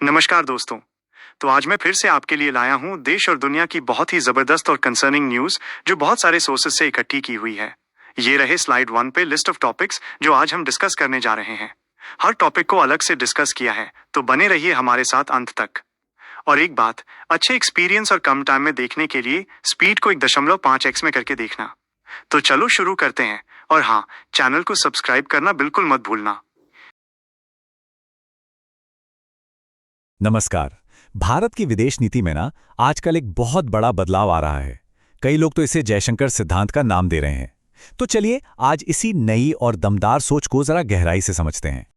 नमस्कार दोस्तों। तो आज मैं फिर से आपके लिए लाया हूँ देश और दुनिया की बहुत ही जबरदस्त और कंसर्निंग न्यूज़ जो बहुत सारे सोर्सेज से इकट्ठी की हुई है। ये रहे स्लाइड 1 पे लिस्ट ऑफ टॉपिक्स जो आज हम डिस्कस करने जा रहे हैं। हर टॉपिक को अलग से डिस्कस किया है, तो बने रहिए हमारे साथ अंत तक। और एक बात, अच्छे एक्सपीरियंस और कम टाइम में देखने के लिए स्पीड को 1.5x में करके देखना। तो चलो शुरू करते हैं। और हाँ, चैनल को सब्सक्राइब करना बिल्कुल मत भूलना। नमस्कार। भारत की विदेश नीति में ना आजकल एक बहुत बड़ा बदलाव आ रहा है। कई लोग तो इसे जयशंकर सिद्धांत का नाम दे रहे हैं। तो चलिए आज इसी नई और दमदार सोच को जरा गहराई से समझते हैं।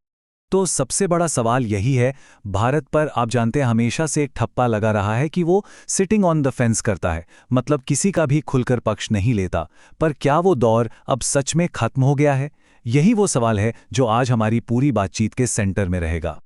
तो सबसे बड़ा सवाल यही है, भारत पर आप जानते हैं हमेशा से एक ठप्पा लगा रहा है कि वो सिटिंग ऑन द फेंस करता है, मतलब किसी का भी खुलकर पक्ष नहीं लेता। पर क्या वो दौर अब सच में खत्म हो गया है? यही वो सवाल है जो आज हमारी पूरी बातचीत के सेंटर में रहेगा।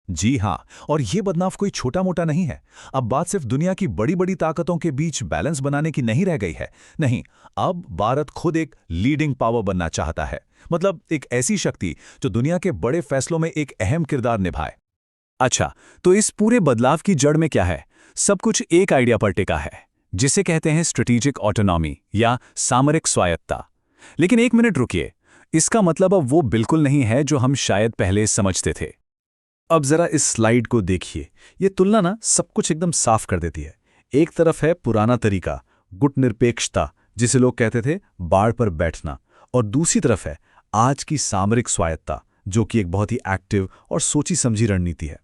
जी हाँ, और ये बदलाव कोई छोटा मोटा नहीं है। अब बात सिर्फ दुनिया की बड़ी बड़ी ताकतों के बीच बैलेंस बनाने की नहीं रह गई है। नहीं, अब भारत खुद एक लीडिंग पावर बनना चाहता है। मतलब एक ऐसी शक्ति जो दुनिया के बड़े फैसलों में एक अहम किरदार निभाए। अच्छा, तो इस पूरे बदलाव की जड़ में क्या है? सब कुछ एक आइडिया पर टिका है, जिसे कहते हैं स्ट्रेटेजिक ऑटोनॉमी या सामरिक स्वायत्तता। लेकिन एक मिनट रुकिए, इसका मतलब अब वो बिल्कुल नहीं है जो हम शायद पहले समझते थे। अब जरा इस स्लाइड को देखिए। ये तुलना ना सब कुछ एकदम साफ कर देती है। एक तरफ है पुराना तरीका, गुटनिरपेक्षता, जिसे लोग कहते थे बाड़ पर बैठना, और दूसरी तरफ है आज की सामरिक स्वायत्तता, जो कि एक बहुत ही एक्टिव और सोची समझी रणनीति है।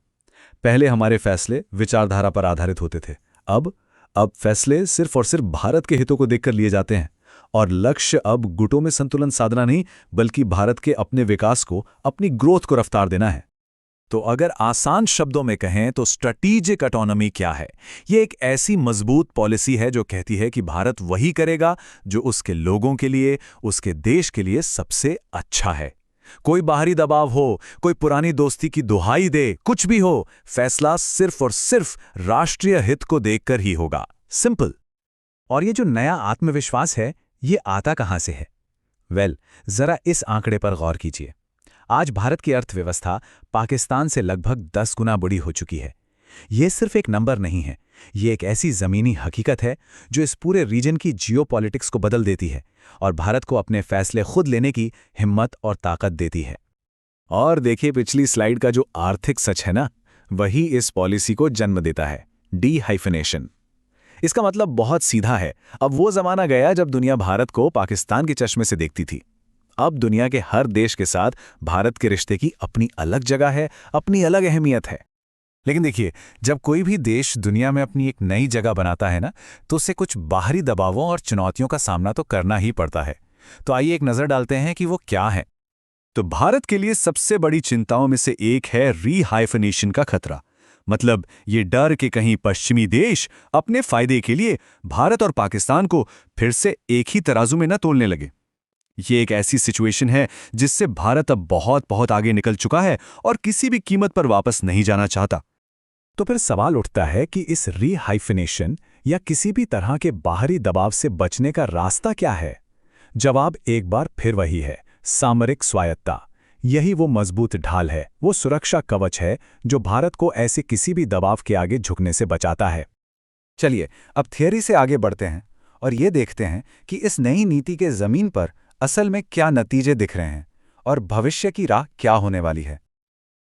पहले हमारे फैसले विचारधारा पर आधारित होते थे। अब फैसले सिर्फ और सिर्फ भारत के हितों को देखकर लिए जाते हैं, और लक्ष्य अब गुटों में संतुलन साधना नहीं, बल्कि भारत के अपने विकास को, अपनी ग्रोथ को रफ्तार देना है। तो अगर आसान शब्दों में कहें तो स्ट्रेटेजिक ऑटोनॉमी क्या है? ये एक ऐसी मजबूत पॉलिसी है जो कहती है कि भारत वही करेगा जो उसके लोगों के लिए, उसके देश के लिए सबसे अच्छा है। कोई बाहरी दबाव हो, कोई पुरानी दोस्ती की दुहाई दे, कुछ भी हो, फैसला सिर्फ और सिर्फ राष्ट्रीय हित को देखकर ही होगा। सिंपल। और ये जो नया आत्मविश्वास है, ये आता कहां से है? जरा इस आंकड़े पर गौर कीजिए। आज भारत की अर्थव्यवस्था पाकिस्तान से लगभग 10 गुना बड़ी हो चुकी है। ये सिर्फ एक नंबर नहीं है, ये एक ऐसी जमीनी हकीकत है जो इस पूरे रीजन की जियोपॉलिटिक्स को बदल देती है और भारत को अपने फैसले खुद लेने की हिम्मत और ताकत देती है। और देखिए पिछली स्लाइड का जो आर्थिक सच है ना, वही इस पॉलिसी को जन्म देता है, डी-हाइफिनेशन। इसका मतलब बहुत सीधा है। अब वो जमाना गया जब दुनिया भारत को पाकिस्तान के चश्मे से देखती थी। अब दुनिया के हर देश के साथ भारत के रिश्ते की अपनी अलग जगह है, अपनी अलग अहमियत है। लेकिन देखिए, जब कोई भी देश दुनिया में अपनी एक नई जगह बनाता है ना, तो उसे कुछ बाहरी दबावों और चुनौतियों का सामना तो करना ही पड़ता है। तो आइए एक नज़र डालते हैं कि वो क्या है। तो भारत के लिए सबसे बड़ी चिंताओं में से एक है री-हाइफिनेशन का खतरा। मतलब ये डर कि कहीं पश्चिमी देश अपने फायदे के लिए भारत और पाकिस्तान को फिर से एक ही तराजू में न तोलने लगे। ये एक ऐसी सिचुएशन है जिससे भारत अब बहुत बहुत आगे निकल चुका है और किसी भी कीमत पर वापस नहीं जाना चाहता। तो फिर सवाल उठता है कि इस री-हाइफिनेशन या किसी भी तरह के बाहरी दबाव से बचने का रास्ता क्या है? जवाब एक बार फिर वही है, सामरिक स्वायत्तता। यही वो मजबूत ढाल है, वो सुरक्षा कवच है जो भारत को ऐसे किसी भी दबाव के आगे झुकने से बचाता है। चलिए अब थियरी से आगे बढ़ते हैं और ये देखते हैं कि इस नई नीति के जमीन पर असल में क्या नतीजे दिख रहे हैं और भविष्य की राह क्या होने वाली है।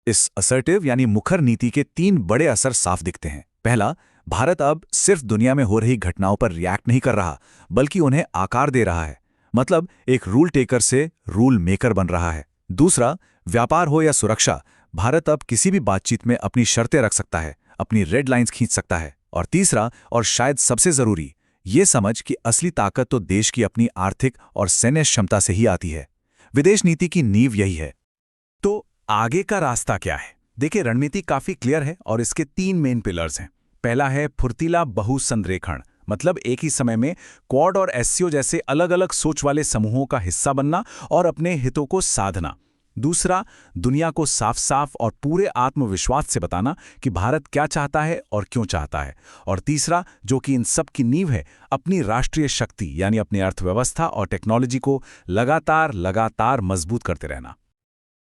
इस असर्टिव यानी मुखर नीति के 3 बड़े असर साफ दिखते हैं। पहला, भारत अब सिर्फ दुनिया में हो रही घटनाओं पर रिएक्ट नहीं कर रहा, बल्कि उन्हें आकार दे रहा है। मतलब एक रूल टेकर से रूल मेकर बन रहा है। दूसरा, व्यापार हो या सुरक्षा, भारत अब किसी भी बातचीत में अपनी शर्तें रख सकता है, अपनी रेड लाइंस खींच सकता है। और तीसरा, और शायद सबसे जरूरी, ये समझ कि असली ताकत तो देश की अपनी आर्थिक और सैन्य क्षमता से ही आती है। विदेश नीति की नींव यही है। तो आगे का रास्ता क्या है? देखिए, रणनीति काफी क्लियर है और इसके 3 मेन पिलर्स हैं। पहला है फुर्तीला बहुसंरेखण, मतलब एक ही समय में क्वाड और एससीओ जैसे अलग अलग सोच वाले समूहों का हिस्सा बनना और अपने हितों को साधना। दूसरा, दुनिया को साफ साफ और पूरे आत्मविश्वास से बताना कि भारत क्या चाहता है और क्यों चाहता है। और तीसरा, जो कि इन सब की नींव है, अपनी राष्ट्रीय शक्ति यानी अपनी अर्थव्यवस्था और टेक्नोलॉजी को लगातार लगातार मजबूत करते रहना।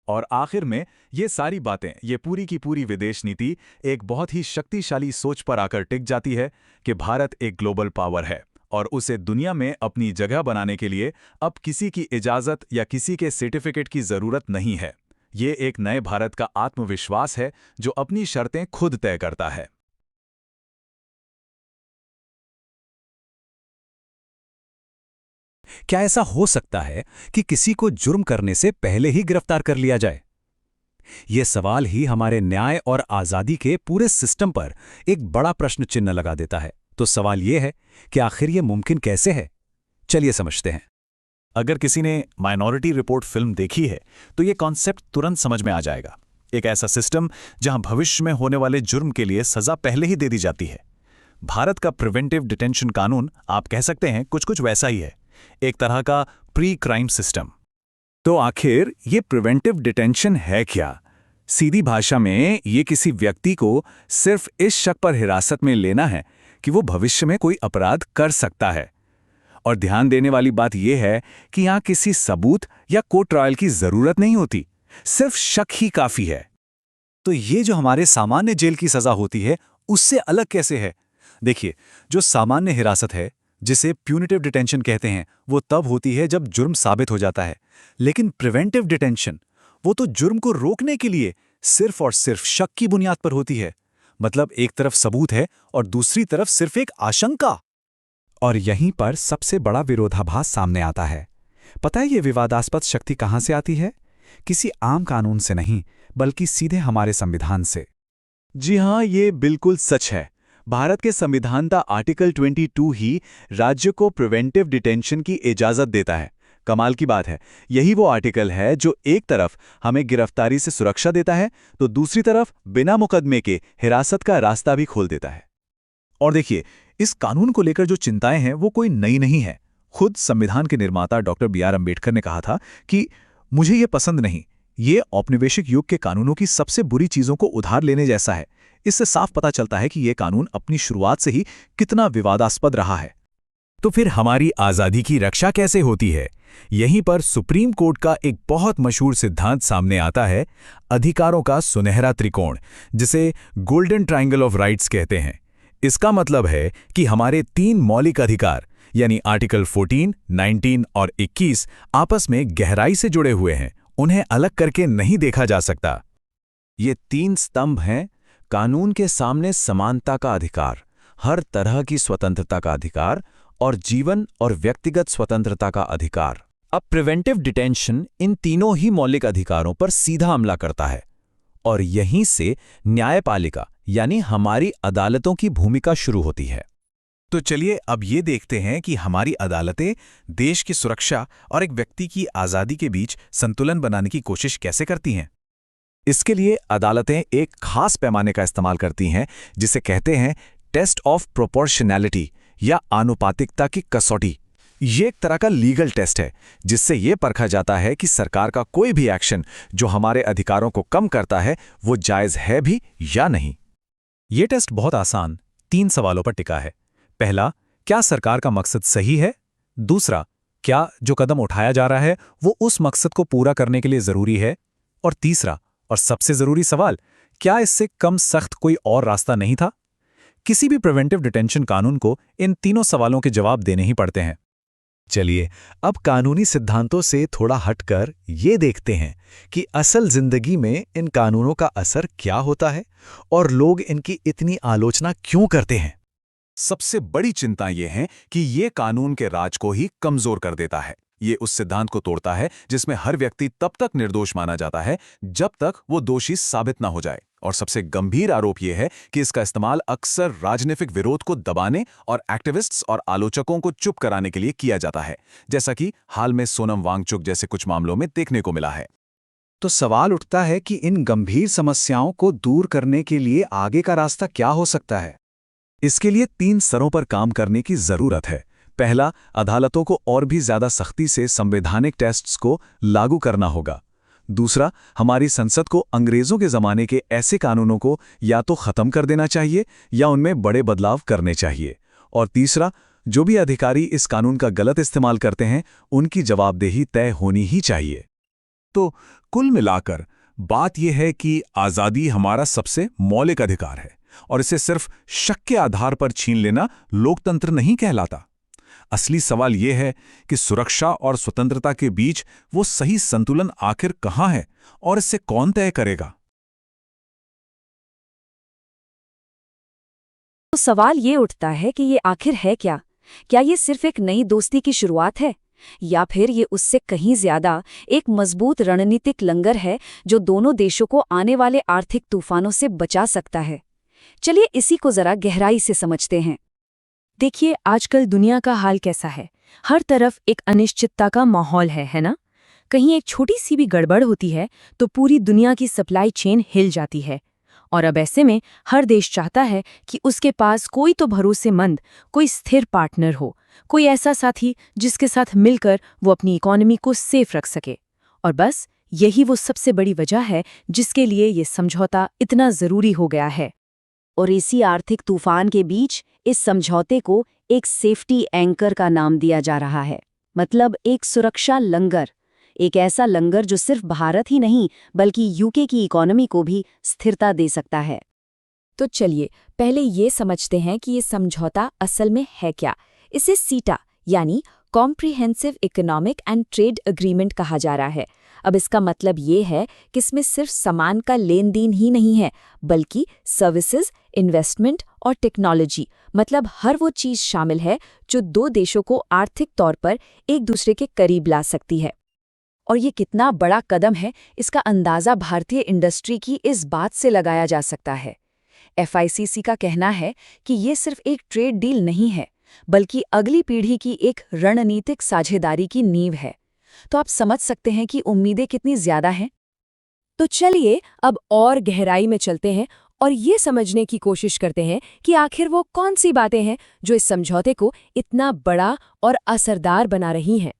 और आखिर में ये सारी बातें, ये पूरी की पूरी विदेश नीति एक बहुत ही शक्तिशाली सोच पर आकर टिक जाती है कि भारत एक ग्लोबल पावर है और उसे दुनिया में अपनी जगह बनाने के लिए अब किसी की इजाज़त या किसी के सर्टिफिकेट की ज़रूरत नहीं है। ये एक नए भारत का आत्मविश्वास है जो अपनी शर्तें खुद तय करता है। क्या ऐसा हो सकता है कि किसी को जुर्म करने से पहले ही गिरफ्तार कर लिया जाए? यह सवाल ही हमारे न्याय और आज़ादी के पूरे सिस्टम पर एक बड़ा प्रश्न चिन्ह लगा देता है। तो सवाल यह है कि आखिर यह मुमकिन कैसे है? चलिए समझते हैं। अगर किसी ने माइनॉरिटी रिपोर्ट फिल्म देखी है तो ये कॉन्सेप्ट तुरंत समझ में आ जाएगा। एक ऐसा सिस्टम जहां भविष्य में होने वाले जुर्म के लिए सजा पहले ही दे दी जाती है। भारत का प्रिवेंटिव डिटेंशन कानून आप कह सकते हैं कुछ वैसा ही है, एक तरह का प्री क्राइम सिस्टम। तो आखिर ये प्रिवेंटिव डिटेंशन है क्या? सीधी भाषा में ये किसी व्यक्ति को सिर्फ इस शक पर हिरासत में लेना है कि वो भविष्य में कोई अपराध कर सकता है। और ध्यान देने वाली बात यह है कि यहां किसी सबूत या कोर्ट ट्रायल की जरूरत नहीं होती, सिर्फ शक ही काफी है। तो ये जो हमारे सामान्य जेल की सजा होती है उससे अलग कैसे है? देखिए, जो सामान्य हिरासत है, जिसे प्यूनिटिव डिटेंशन कहते हैं, वो तब होती है जब जुर्म साबित हो जाता है। लेकिन प्रिवेंटिव डिटेंशन, वो तो जुर्म को रोकने के लिए सिर्फ और सिर्फ शक की बुनियाद पर होती है। मतलब एक तरफ सबूत है और दूसरी तरफ सिर्फ एक आशंका। और यहीं पर सबसे बड़ा विरोधाभास सामने आता है। पता है ये विवादास्पद शक्ति कहां से आती है? किसी आम कानून से नहीं, बल्कि सीधे हमारे संविधान से। जी हां, ये बिल्कुल सच है। भारत के संविधान का आर्टिकल 22 ही राज्य को प्रिवेंटिव डिटेंशन की इजाजत देता है। कमाल की बात है, यही वो आर्टिकल है जो एक तरफ हमें गिरफ्तारी से सुरक्षा देता है तो दूसरी तरफ बिना मुकदमे के हिरासत का रास्ता भी खोल देता है। और देखिए, इस कानून को लेकर जो चिंताएं हैं वो कोई नई नहीं है। खुद संविधान के निर्माता डॉक्टर बी आर अम्बेडकर ने कहा था कि मुझे ये पसंद नहीं, ये औपनिवेशिक युग के कानूनों की सबसे बुरी चीजों को उधार लेने जैसा है। इससे साफ पता चलता है कि ये कानून अपनी शुरुआत से ही कितना विवादास्पद रहा है। तो फिर हमारी आज़ादी की रक्षा कैसे होती है? यहीं पर सुप्रीम कोर्ट का एक बहुत मशहूर सिद्धांत सामने आता है, अधिकारों का सुनहरा त्रिकोण, जिसे गोल्डन ट्रायंगल ऑफ राइट्स कहते हैं। इसका मतलब है कि हमारे 3 मौलिक अधिकार यानी आर्टिकल 14, 19 और 21 आपस में गहराई से जुड़े हुए हैं, उन्हें अलग करके नहीं देखा जा सकता। ये 3 स्तंभ हैं: कानून के सामने समानता का अधिकार, हर तरह की स्वतंत्रता का अधिकार और जीवन और व्यक्तिगत स्वतंत्रता का अधिकार। अब प्रिवेंटिव डिटेंशन इन तीनों ही मौलिक अधिकारों पर सीधा हमला करता है और यहीं से न्यायपालिका यानी हमारी अदालतों की भूमिका शुरू होती है। तो चलिए अब ये देखते हैं कि हमारी अदालतें देश की सुरक्षा और एक व्यक्ति की आज़ादी के बीच संतुलन बनाने की कोशिश कैसे करती हैं। इसके लिए अदालतें एक खास पैमाने का इस्तेमाल करती हैं जिसे कहते हैं टेस्ट ऑफ प्रोपोर्शनैलिटी या आनुपातिकता की कसौटी। ये एक तरह का लीगल टेस्ट है जिससे ये परखा जाता है कि सरकार का कोई भी एक्शन जो हमारे अधिकारों को कम करता है वो जायज़ है भी या नहीं। ये टेस्ट बहुत आसान 3 सवालों पर टिका है। पहला, क्या सरकार का मकसद सही है? दूसरा, क्या जो कदम उठाया जा रहा है वो उस मकसद को पूरा करने के लिए ज़रूरी है? और तीसरा और सबसे ज़रूरी सवाल, क्या इससे कम सख्त कोई और रास्ता नहीं था? किसी भी प्रिवेंटिव डिटेंशन कानून को इन तीनों सवालों के जवाब देने ही पड़ते हैं। चलिए अब कानूनी सिद्धांतों से थोड़ा हटकर ये देखते हैं कि असल जिंदगी में इन कानूनों का असर क्या होता है और लोग इनकी इतनी आलोचना क्यों करते हैं। सबसे बड़ी चिंता यह है कि ये कानून के राज को ही कमजोर कर देता है। ये उस सिद्धांत को तोड़ता है जिसमें हर व्यक्ति तब तक निर्दोष माना जाता है जब तक वो दोषी साबित ना हो जाए। और सबसे गंभीर आरोप यह है कि इसका इस्तेमाल अक्सर राजनीतिक विरोध को दबाने और एक्टिविस्ट्स और आलोचकों को चुप कराने के लिए किया जाता है, जैसा कि हाल में सोनम वांगचुक जैसे कुछ मामलों में देखने को मिला है। तो सवाल उठता है कि इन गंभीर समस्याओं को दूर करने के लिए आगे का रास्ता क्या हो सकता है। इसके लिए 3 स्तरों पर काम करने की जरूरत है। पहला, अदालतों को और भी ज्यादा सख्ती से संवैधानिक टेस्ट्स को लागू करना होगा। दूसरा, हमारी संसद को अंग्रेजों के जमाने के ऐसे कानूनों को या तो खत्म कर देना चाहिए या उनमें बड़े बदलाव करने चाहिए। और तीसरा, जो भी अधिकारी इस कानून का गलत इस्तेमाल करते हैं उनकी जवाबदेही तय होनी ही चाहिए। तो कुल मिलाकर बात यह है कि आज़ादी हमारा सबसे मौलिक अधिकार है और इसे सिर्फ शक के आधार पर छीन लेना लोकतंत्र नहीं कहलाता। असली सवाल यह है कि सुरक्षा और स्वतंत्रता के बीच वो सही संतुलन आखिर कहाँ है और इससे कौन तय करेगा। तो सवाल ये उठता है कि ये आखिर है क्या? क्या ये सिर्फ एक नई दोस्ती की शुरुआत है या फिर ये उससे कहीं ज्यादा एक मजबूत रणनीतिक लंगर है जो दोनों देशों को आने वाले आर्थिक तूफानों से बचा सकता है? चलिए इसी को जरा गहराई से समझते हैं। देखिए, आजकल दुनिया का हाल कैसा है। हर तरफ एक अनिश्चितता का माहौल है ना? कहीं एक छोटी सी भी गड़बड़ होती है तो पूरी दुनिया की सप्लाई चेन हिल जाती है। और अब ऐसे में हर देश चाहता है कि उसके पास कोई तो भरोसेमंद, कोई स्थिर पार्टनर हो, कोई ऐसा साथी जिसके साथ मिलकर वो अपनी इकोनॉमी को सेफ रख सके। और बस यही वो सबसे बड़ी वजह है जिसके लिए ये समझौता इतना जरूरी हो गया है। और इसी आर्थिक तूफान के बीच इस समझौते को एक सेफ्टी एंकर का नाम दिया जा रहा है, मतलब एक सुरक्षा लंगर। एक ऐसा लंगर जो सिर्फ भारत ही नहीं बल्कि यूके की इकोनॉमी को भी स्थिरता दे सकता है। तो चलिए पहले ये समझते हैं कि ये समझौता असल में है क्या। इसे सीटा यानी comprehensive economic and trade agreement कहा जा रहा है। अब इसका मतलब ये है कि इसमें सिर्फ सामान का लेन देन ही नहीं है बल्कि सर्विसेज, इन्वेस्टमेंट और टेक्नोलॉजी, मतलब हर वो चीज शामिल है जो दो देशों को आर्थिक तौर पर एक दूसरे के करीब ला सकती है। और ये कितना बड़ा कदम है, इसका अंदाज़ा भारतीय इंडस्ट्री की इस बात से लगाया जा सकता है। FICC का कहना है कि ये सिर्फ एक ट्रेड डील नहीं है बल्कि अगली पीढ़ी की एक रणनीतिक साझेदारी की नींव है। तो आप समझ सकते हैं कि उम्मीदें कितनी ज्यादा हैं। तो चलिए अब और गहराई में चलते हैं और ये समझने की कोशिश करते हैं कि आखिर वो कौन सी बातें हैं जो इस समझौते को इतना बड़ा और असरदार बना रही हैं।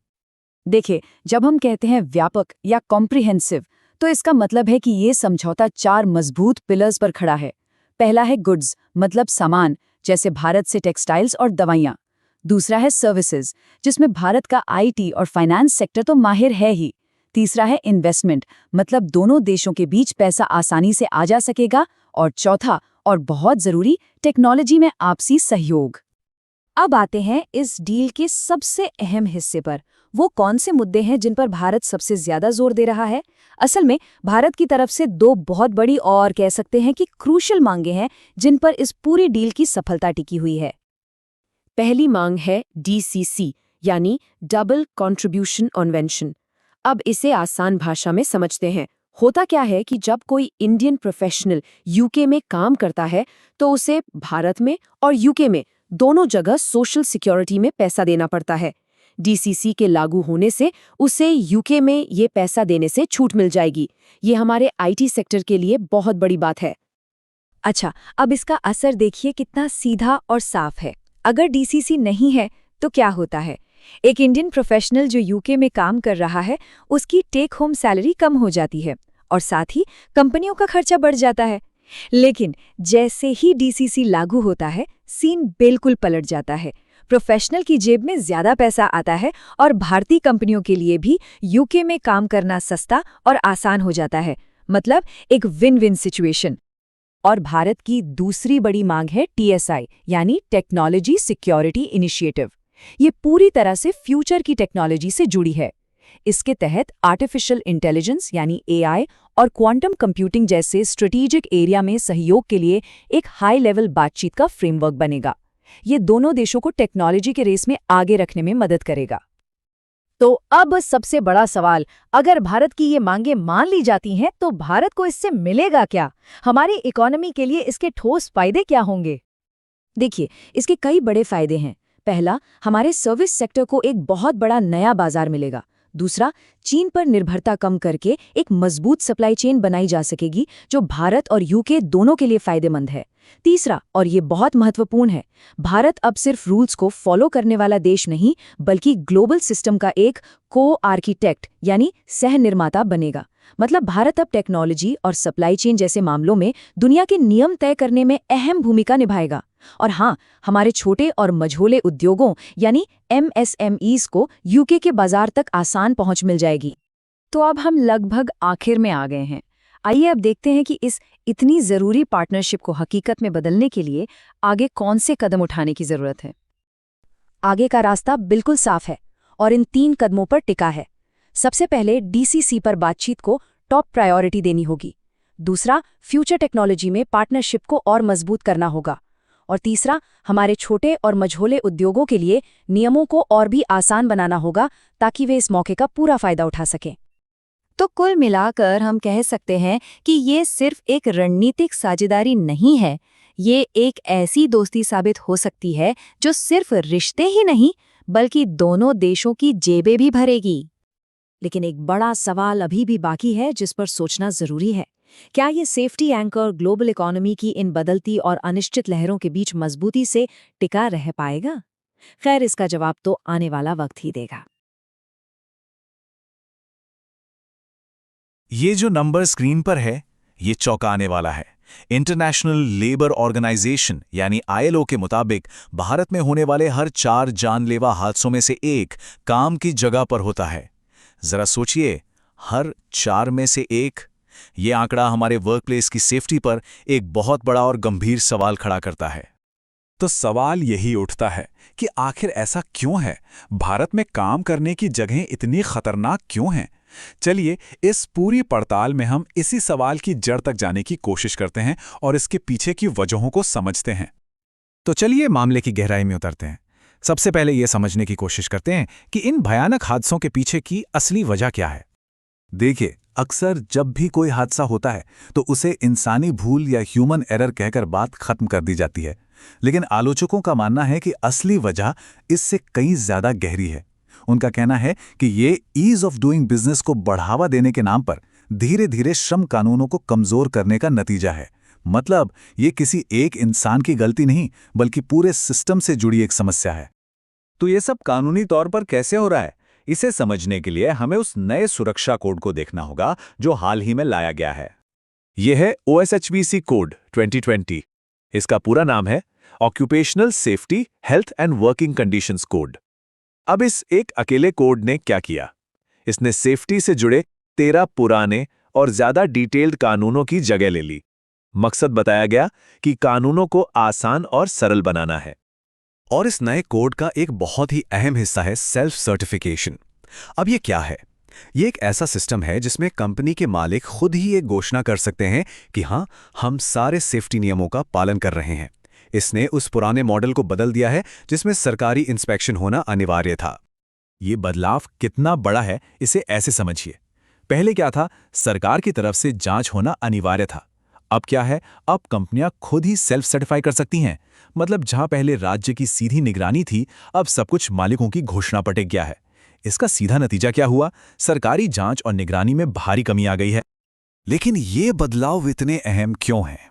देखिए, जब हम कहते हैं व्यापक या कॉम्प्रिहेंसिव तो इसका मतलब है कि ये समझौता 4 मजबूत पिलर्स पर खड़ा है। पहला है गुड्स, मतलब सामान, जैसे भारत से टेक्सटाइल्स और दवाइयाँ। दूसरा है सर्विसेज, जिसमें भारत का IT और फाइनेंस सेक्टर तो माहिर है ही। तीसरा है इन्वेस्टमेंट, मतलब दोनों देशों के बीच पैसा आसानी से आ जा सकेगा। और चौथा और बहुत जरूरी, टेक्नोलॉजी में आपसी सहयोग। अब आते हैं इस डील के सबसे अहम हिस्से पर। वो कौन से मुद्दे हैं जिन पर भारत सबसे ज्यादा जोर दे रहा है? असल में भारत की तरफ से 2 बहुत बड़ी और कह सकते हैं कि क्रूशल मांगे हैं जिन पर इस पूरी डील की सफलता टिकी हुई है। पहली मांग है DCC यानी डबल कंट्रीब्यूशन कन्वेंशन। अब इसे आसान भाषा में समझते हैं। होता क्या है कि जब कोई इंडियन प्रोफेशनल यूके में काम करता है तो उसे भारत में और यूके में दोनों जगह सोशल सिक्योरिटी में पैसा देना पड़ता है। DCC के लागू होने से उसे यूके में ये पैसा देने से छूट मिल जाएगी। ये हमारे IT सेक्टर के लिए बहुत बड़ी बात है। अच्छा, अब इसका असर देखिए कितना सीधा और साफ है। अगर DCC नहीं है तो क्या होता है? एक इंडियन प्रोफेशनल जो यूके में काम कर रहा है उसकी टेक होम सैलरी कम हो जाती है और साथ ही कंपनियों का खर्चा बढ़ जाता है। लेकिन जैसे ही DCC लागू होता है, सीन बिल्कुल पलट जाता है। प्रोफेशनल की जेब में ज्यादा पैसा आता है और भारतीय कंपनियों के लिए भी यूके में काम करना सस्ता और आसान हो जाता है। मतलब एक विन विन सिचुएशन। और भारत की दूसरी बड़ी मांग है TSI यानी टेक्नोलॉजी सिक्योरिटी इनिशिएटिव। ये पूरी तरह से फ्यूचर की टेक्नोलॉजी से जुड़ी है। इसके तहत आर्टिफिशियल इंटेलिजेंस यानी AI और क्वांटम कंप्यूटिंग जैसे स्ट्रेटेजिक एरिया में सहयोग के लिए एक हाई लेवल बातचीत का फ्रेमवर्क बनेगा। ये दोनों देशों को टेक्नोलॉजी के रेस में आगे रखने में मदद करेगा। तो अब सबसे बड़ा सवाल, अगर भारत की ये मांगें मान ली जाती हैं तो भारत को इससे मिलेगा क्या? हमारी इकोनॉमी के लिए इसके ठोस फायदे क्या होंगे? देखिए, इसके कई बड़े फायदे हैं। पहला, हमारे सर्विस सेक्टर को एक बहुत बड़ा नया बाजार मिलेगा। दूसरा, चीन पर निर्भरता कम करके एक मजबूत सप्लाई चेन बनाई जा सकेगी जो भारत और यूके दोनों के लिए फायदेमंद है। तीसरा, और ये बहुत महत्वपूर्ण है, भारत अब सिर्फ रूल्स को फॉलो करने वाला देश नहीं बल्कि ग्लोबल सिस्टम का एक को-आर्किटेक्ट यानी सह निर्माता बनेगा। मतलब भारत अब टेक्नोलॉजी और सप्लाई चेन जैसे मामलों में दुनिया के नियम तय करने में अहम भूमिका निभाएगा। और हाँ, हमारे छोटे और मझोले उद्योगों यानी MSMEs को यूके के बाजार तक आसान पहुंच मिल जाएगी। तो अब हम लगभग आखिर में आ गए हैं। आइए अब देखते हैं कि इस इतनी ज़रूरी पार्टनरशिप को हकीकत में बदलने के लिए आगे कौन से कदम उठाने की ज़रूरत है। आगे का रास्ता बिल्कुल साफ है और इन 3 कदमों पर टिका है। सबसे पहले DCC पर बातचीत को टॉप प्रायोरिटी देनी होगी। दूसरा, फ्यूचर टेक्नोलॉजी में पार्टनरशिप को और मजबूत करना होगा। और तीसरा, हमारे छोटे और मझोले उद्योगों के लिए नियमों को और भी आसान बनाना होगा ताकि वे इस मौके का पूरा फायदा उठा सकें। तो कुल मिलाकर हम कह सकते हैं कि ये सिर्फ एक रणनीतिक साझेदारी नहीं है, ये एक ऐसी दोस्ती साबित हो सकती है जो सिर्फ रिश्ते ही नहीं बल्कि दोनों देशों की जेबें भी भरेगी। लेकिन एक बड़ा सवाल अभी भी बाकी है जिस पर सोचना जरूरी है। क्या ये सेफ्टी एंकर ग्लोबल इकोनॉमी की इन बदलती और अनिश्चित लहरों के बीच मजबूती से टिका रह पाएगा? खैर, इसका जवाब तो आने वाला वक्त ही देगा। ये जो नंबर स्क्रीन पर है, ये चौंकाने वाला है। इंटरनेशनल लेबर ऑर्गेनाइजेशन यानी ILO के मुताबिक भारत में होने वाले हर 4 जानलेवा हादसों में से एक काम की जगह पर होता है। जरा सोचिए, हर 4 में से एक। ये आंकड़ा हमारे वर्कप्लेस की सेफ्टी पर एक बहुत बड़ा और गंभीर सवाल खड़ा करता है। तो सवाल यही उठता है कि आखिर ऐसा क्यों है? भारत में काम करने की जगहें इतनी खतरनाक क्यों हैं? चलिए, इस पूरी पड़ताल में हम इसी सवाल की जड़ तक जाने की कोशिश करते हैं और इसके पीछे की वजहों को समझते हैं। तो चलिए मामले की गहराई में उतरते हैं। सबसे पहले ये समझने की कोशिश करते हैं कि इन भयानक हादसों के पीछे की असली वजह क्या है। देखिए, अक्सर जब भी कोई हादसा होता है तो उसे इंसानी भूल या ह्यूमन एरर कहकर बात खत्म कर दी जाती है। लेकिन आलोचकों का मानना है कि असली वजह इससे कहीं ज्यादा गहरी है। उनका कहना है कि ये ईज ऑफ डूइंग बिजनेस को बढ़ावा देने के नाम पर धीरे धीरे श्रम कानूनों को कमजोर करने का नतीजा है। मतलब ये किसी एक इंसान की गलती नहीं बल्कि पूरे सिस्टम से जुड़ी एक समस्या है। तो ये सब कानूनी तौर पर कैसे हो रहा है? इसे समझने के लिए हमें उस नए सुरक्षा कोड को देखना होगा जो हाल ही में लाया गया है। यह है OSHBC कोड 2020। इसका पूरा नाम है occupational safety health and working conditions code. अब इस एक अकेले कोड ने क्या किया? इसने सेफ्टी से जुड़े 13 पुराने और ज्यादा डिटेल्ड कानूनों की जगह ले ली। मकसद बताया गया कि कानूनों को आसान और सरल बनाना है। और इस नए कोड का एक बहुत ही अहम हिस्सा है सेल्फ सर्टिफिकेशन। अब ये क्या है? ये एक ऐसा सिस्टम है जिसमें कंपनी के मालिक खुद ही एक घोषणा कर सकते हैं कि हाँ, हम सारे सेफ्टी नियमों का पालन कर रहे हैं। इसने उस पुराने मॉडल को बदल दिया है जिसमें सरकारी इंस्पेक्शन होना अनिवार्य था। ये बदलाव कितना बड़ा है इसे ऐसे समझिए। पहले क्या था? सरकार की तरफ से जांच होना अनिवार्य था। अब क्या है? अब कंपनियां खुद ही सेल्फ सर्टिफाई कर सकती हैं। मतलब जहां पहले राज्य की सीधी निगरानी थी, अब सब कुछ मालिकों की घोषणा पर टिक गया है। इसका सीधा नतीजा क्या हुआ? सरकारी जांच और निगरानी में भारी कमी आ गई है। लेकिन ये बदलाव इतने अहम क्यों हैं?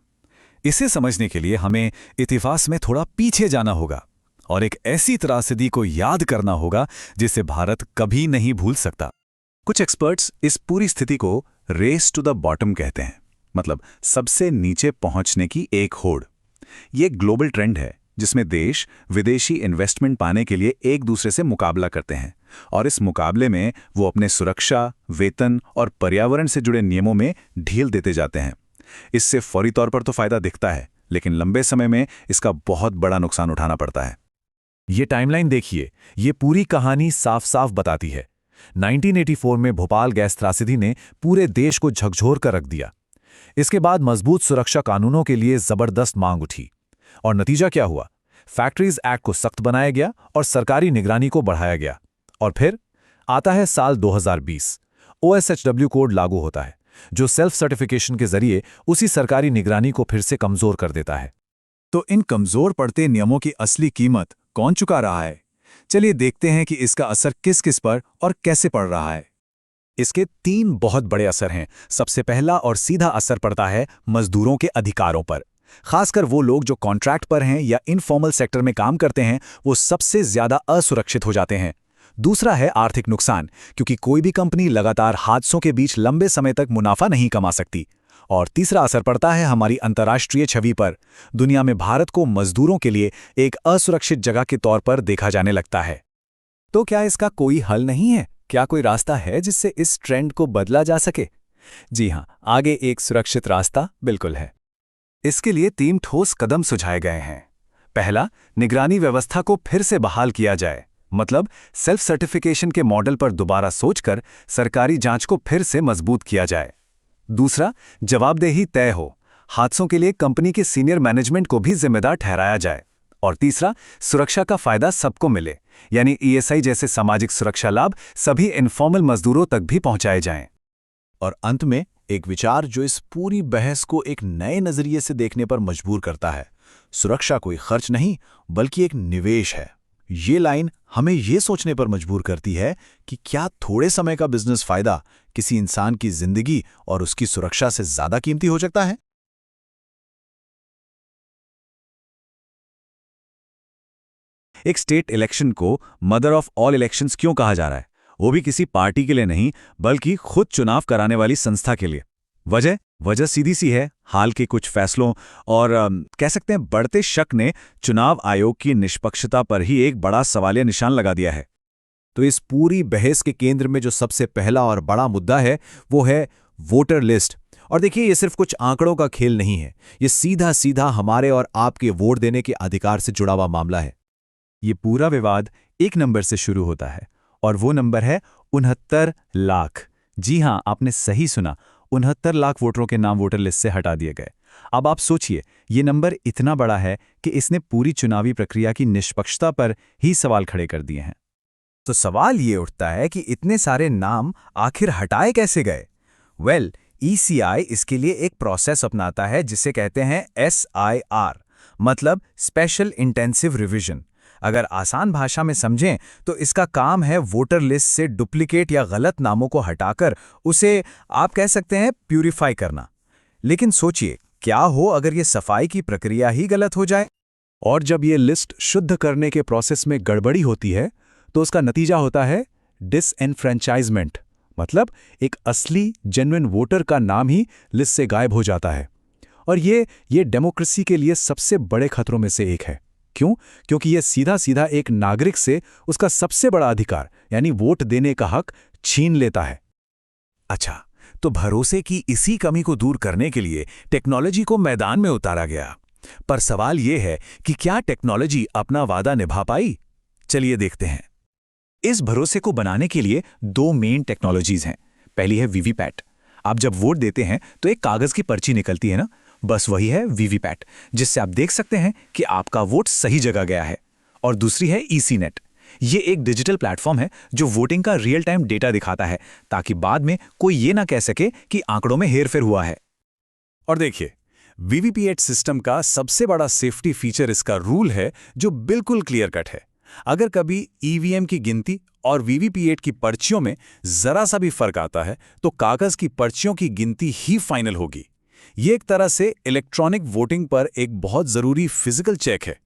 इसे समझने के लिए हमें इतिहास में थोड़ा पीछे जाना होगा और एक ऐसी त्रासदी को याद करना होगा जिसे भारत कभी नहीं भूल सकता। कुछ एक्सपर्ट्स इस पूरी स्थिति को रेस टू द बॉटम कहते हैं, मतलब सबसे नीचे पहुंचने की एक होड़। ये ग्लोबल ट्रेंड है जिसमें देश विदेशी इन्वेस्टमेंट पाने के लिए एक दूसरे से मुकाबला करते हैं और इस मुकाबले में वो अपने सुरक्षा, वेतन और पर्यावरण से जुड़े नियमों में ढील देते जाते हैं। इससे फौरी तौर पर तो फायदा दिखता है, लेकिन लंबे समय में इसका बहुत बड़ा नुकसान उठाना पड़ता है। ये टाइमलाइन देखिए, ये पूरी कहानी साफ साफ बताती है। 1984 में भोपाल गैस त्रासदी ने पूरे देश को झकझोर कर रख दिया। इसके बाद मजबूत सुरक्षा कानूनों के लिए जबरदस्त मांग उठी और नतीजा क्या हुआ? फैक्ट्रीज एक्ट को सख्त बनाया गया और सरकारी निगरानी को बढ़ाया गया। और फिर आता है साल 2020। OSHW कोड लागू होता है जो सेल्फ सर्टिफिकेशन के जरिए उसी सरकारी निगरानी को फिर से कमजोर कर देता है। तो इन कमजोर पड़ते नियमों की असली कीमत कौन चुका रहा है? चलिए देखते हैं कि इसका असर किस किस पर और कैसे पड़ रहा है। इसके 3 बहुत बड़े असर हैं। सबसे पहला और सीधा असर पड़ता है मजदूरों के अधिकारों पर। खासकर वो लोग जो कॉन्ट्रैक्ट पर हैं या इनफॉर्मल सेक्टर में काम करते हैं, वो सबसे ज्यादा असुरक्षित हो जाते हैं। दूसरा है आर्थिक नुकसान, क्योंकि कोई भी कंपनी लगातार हादसों के बीच लंबे समय तक मुनाफा नहीं कमा सकती। और तीसरा असर पड़ता है हमारी अंतर्राष्ट्रीय छवि पर। दुनिया में भारत को मजदूरों के लिए एक असुरक्षित जगह के तौर पर देखा जाने लगता है। तो क्या इसका कोई हल नहीं है? क्या कोई रास्ता है जिससे इस ट्रेंड को बदला जा सके? जी हां, आगे एक सुरक्षित रास्ता बिल्कुल है। इसके लिए 3 ठोस कदम सुझाए गए हैं। पहला, निगरानी व्यवस्था को फिर से बहाल किया जाए, मतलब सेल्फ सर्टिफिकेशन के मॉडल पर दोबारा सोचकर सरकारी जांच को फिर से मजबूत किया जाए। दूसरा, जवाबदेही तय हो, हादसों के लिए कंपनी के सीनियर मैनेजमेंट को भी जिम्मेदार ठहराया जाए। और तीसरा, सुरक्षा का फायदा सबको मिले, यानी ईएसआई जैसे सामाजिक सुरक्षा लाभ सभी इनफॉर्मल मजदूरों तक भी पहुंचाए जाएं। और अंत में एक विचार जो इस पूरी बहस को एक नए नजरिए से देखने पर मजबूर करता है। सुरक्षा कोई खर्च नहीं बल्कि एक निवेश है। ये लाइन हमें ये सोचने पर मजबूर करती है कि क्या थोड़े समय का बिजनेस फायदा किसी इंसान की जिंदगी और उसकी सुरक्षा से ज्यादा कीमती हो सकता है? एक स्टेट इलेक्शन को मदर ऑफ ऑल इलेक्शंस क्यों कहा जा रहा है? वो भी किसी पार्टी के लिए नहीं, बल्कि खुद चुनाव कराने वाली संस्था के लिए। वजह सीधी सी है, हाल के कुछ फैसलों और कह सकते हैं बढ़ते शक ने चुनाव आयोग की निष्पक्षता पर ही एक बड़ा सवालिया निशान लगा दिया है। तो इस पूरी बहस के केंद्र में जो सबसे पहला और बड़ा मुद्दा है वो है वोटर लिस्ट। और देखिए, ये सिर्फ कुछ आंकड़ों का खेल नहीं है, ये सीधा सीधा हमारे और आपके वोट देने के अधिकार से जुड़ा हुआ मामला है। ये पूरा विवाद एक नंबर से शुरू होता है और वो नंबर है 69 लाख। जी हां, आपने सही सुना, 69 लाख वोटरों के नाम वोटर लिस्ट से हटा दिए गए। अब आप सोचिए, ये नंबर इतना बड़ा है कि इसने पूरी चुनावी प्रक्रिया की निष्पक्षता पर ही सवाल खड़े कर दिए हैं। तो सवाल ये उठता है कि इतने सारे नाम आखिर हटाए कैसे गए? वेल, ईसीआई इसके लिए एक प्रोसेस अपनाता है जिसे कहते हैं SIR, मतलब स्पेशल इंटेंसिव रिवीजन। अगर आसान भाषा में समझें तो इसका काम है वोटर लिस्ट से डुप्लीकेट या गलत नामों को हटाकर उसे, आप कह सकते हैं, प्यूरिफाई करना। लेकिन सोचिए, क्या हो अगर ये सफाई की प्रक्रिया ही गलत हो जाए? और जब ये लिस्ट शुद्ध करने के प्रोसेस में गड़बड़ी होती है तो उसका नतीजा होता है डिसएनफ्रेंचाइजमेंट, मतलब एक असली जेन्युइन वोटर का नाम ही लिस्ट से गायब हो जाता है। और ये डेमोक्रेसी के लिए सबसे बड़े खतरों में से एक है। क्यों? क्योंकि ये सीधा सीधा एक नागरिक से उसका सबसे बड़ा अधिकार यानी वोट देने का हक छीन लेता है। अच्छा, तो भरोसे की इसी कमी को दूर करने के लिए टेक्नोलॉजी को मैदान में उतारा गया। पर सवाल ये है कि क्या टेक्नोलॉजी अपना वादा निभा पाई? चलिए देखते हैं। इस भरोसे को बनाने के लिए 2 मेन टेक्नोलॉजीज हैं। पहली है वीवीपैट। आप जब वोट देते हैं तो एक कागज की पर्ची निकलती है ना, बस वही है वीवीपैट, जिससे आप देख सकते हैं कि आपका वोट सही जगह गया है। और दूसरी है ईसीनेट। ये एक डिजिटल प्लेटफॉर्म है जो वोटिंग का रियल टाइम डेटा दिखाता है, ताकि बाद में कोई ये ना कह सके कि आंकड़ों में हेरफेर हुआ है। और देखिए, वीवीपीएट सिस्टम का सबसे बड़ा सेफ्टी फीचर इसका रूल है जो बिल्कुल क्लियर कट है। अगर कभी ईवीएम की गिनती और वीवीपीएट की पर्चियों में जरा सा भी फर्क आता है तो कागज की पर्चियों की गिनती ही फाइनल होगी। ये एक तरह से इलेक्ट्रॉनिक वोटिंग पर एक बहुत जरूरी फिजिकल चेक है।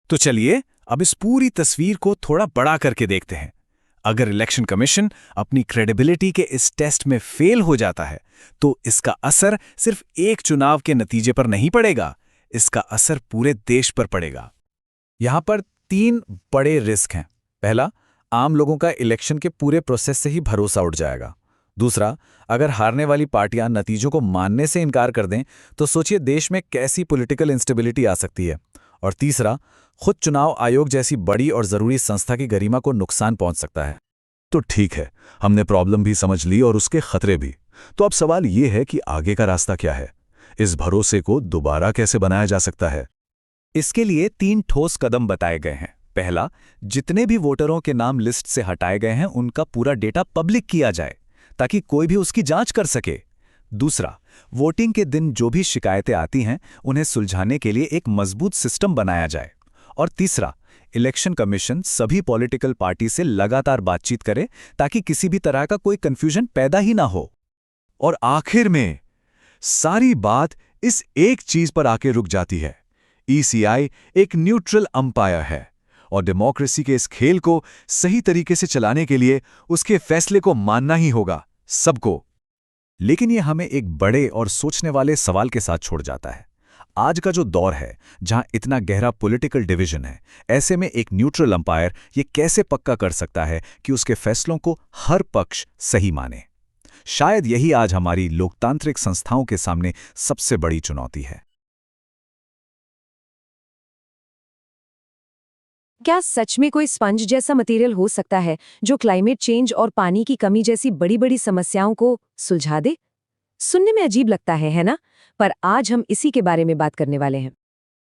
तो चलिए अब इस पूरी तस्वीर को थोड़ा बड़ा करके देखते हैं। अगर इलेक्शन कमीशन अपनी क्रेडिबिलिटी के इस टेस्ट में फेल हो जाता है तो इसका असर सिर्फ एक चुनाव के नतीजे पर नहीं पड़ेगा, इसका असर पूरे देश पर पड़ेगा। यहां पर 3 बड़े रिस्क हैं। पहला, आम लोगों का इलेक्शन के पूरे प्रोसेस से ही भरोसा उठ जाएगा। दूसरा, अगर हारने वाली पार्टियां नतीजों को मानने से इनकार कर दें तो सोचिए देश में कैसी पॉलिटिकल इंस्टेबिलिटी आ सकती है। और तीसरा, खुद चुनाव आयोग जैसी बड़ी और जरूरी संस्था की गरिमा को नुकसान पहुंच सकता है। तो ठीक है, हमने प्रॉब्लम भी समझ ली और उसके खतरे भी। तो अब सवाल ये है कि आगे का रास्ता क्या है? इस भरोसे को दोबारा कैसे बनाया जा सकता है? इसके लिए 3 ठोस कदम बताए गए हैं। पहला, जितने भी वोटरों के नाम लिस्ट से हटाए गए हैं उनका पूरा डेटा पब्लिक किया जाए ताकि कोई भी उसकी जांच कर सके। दूसरा, वोटिंग के दिन जो भी शिकायतें आती हैं उन्हें सुलझाने के लिए एक मजबूत सिस्टम बनाया जाए। और तीसरा, इलेक्शन कमीशन सभी पॉलिटिकल पार्टी से लगातार बातचीत करे ताकि किसी भी तरह का कोई कंफ्यूजन पैदा ही ना हो। और आखिर में सारी बात इस एक चीज पर आके रुक जाती है। ईसीआई एक न्यूट्रल अंपायर है और डेमोक्रेसी के इस खेल को सही तरीके से चलाने के लिए उसके फैसले को मानना ही होगा, सबको। लेकिन यह हमें एक बड़े और सोचने वाले सवाल के साथ छोड़ जाता है। आज का जो दौर है, जहां इतना गहरा पॉलिटिकल डिवीजन है, ऐसे में एक न्यूट्रल अंपायर ये कैसे पक्का कर सकता है कि उसके फैसलों को हर पक्ष सही माने? शायद यही आज हमारी लोकतांत्रिक संस्थाओं के सामने सबसे बड़ी चुनौती है। क्या सच में कोई स्पंज जैसा मटेरियल हो सकता है जो क्लाइमेट चेंज और पानी की कमी जैसी बड़ी-बड़ी समस्याओं को सुलझा दे? सुनने में अजीब लगता है ना? पर आज हम इसी के बारे में बात करने वाले हैं।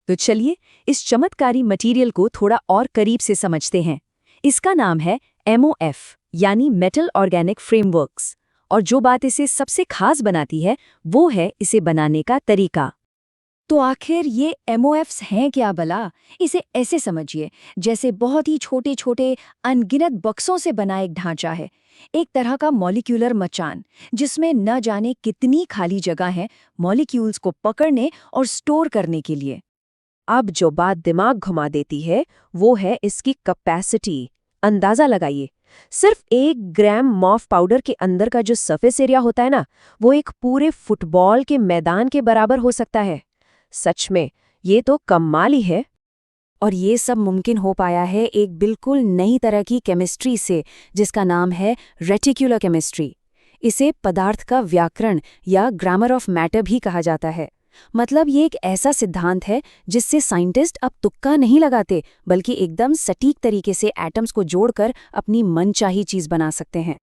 तो चलिए इस चमत्कारी मटेरियल को थोड़ा और करीब से समझते हैं। इसका नाम है MOF यानी मेटल ऑर्गेनिक फ्रेमवर्क्स, और जो बात इसे सबसे खास बनाती है वो है इसे बनाने का तरीका। तो आखिर ये MOFs हैं क्या भला? इसे ऐसे समझिए जैसे बहुत ही छोटे छोटे अनगिनत बक्सों से बना एक ढांचा है, एक तरह का मॉलिक्यूलर मचान जिसमें न जाने कितनी खाली जगह है मॉलिक्यूल्स को पकड़ने और स्टोर करने के लिए। अब जो बात दिमाग घुमा देती है वो है इसकी कैपेसिटी। अंदाजा लगाइए, सिर्फ 1 ग्राम मॉफ पाउडर के अंदर का जो सरफेस एरिया होता है ना, वो एक पूरे फुटबॉल के मैदान के बराबर हो सकता है। सच में ये तो कमाल ही है। और ये सब मुमकिन हो पाया है एक बिल्कुल नई तरह की केमिस्ट्री से, जिसका नाम है रेटिकुलर केमिस्ट्री। इसे पदार्थ का व्याकरण या ग्रामर ऑफ मैटर भी कहा जाता है। मतलब ये एक ऐसा सिद्धांत है जिससे साइंटिस्ट अब तुक्का नहीं लगाते, बल्कि एकदम सटीक तरीके से एटम्स को जोड़कर अपनी मनचाही चीज बना सकते हैं।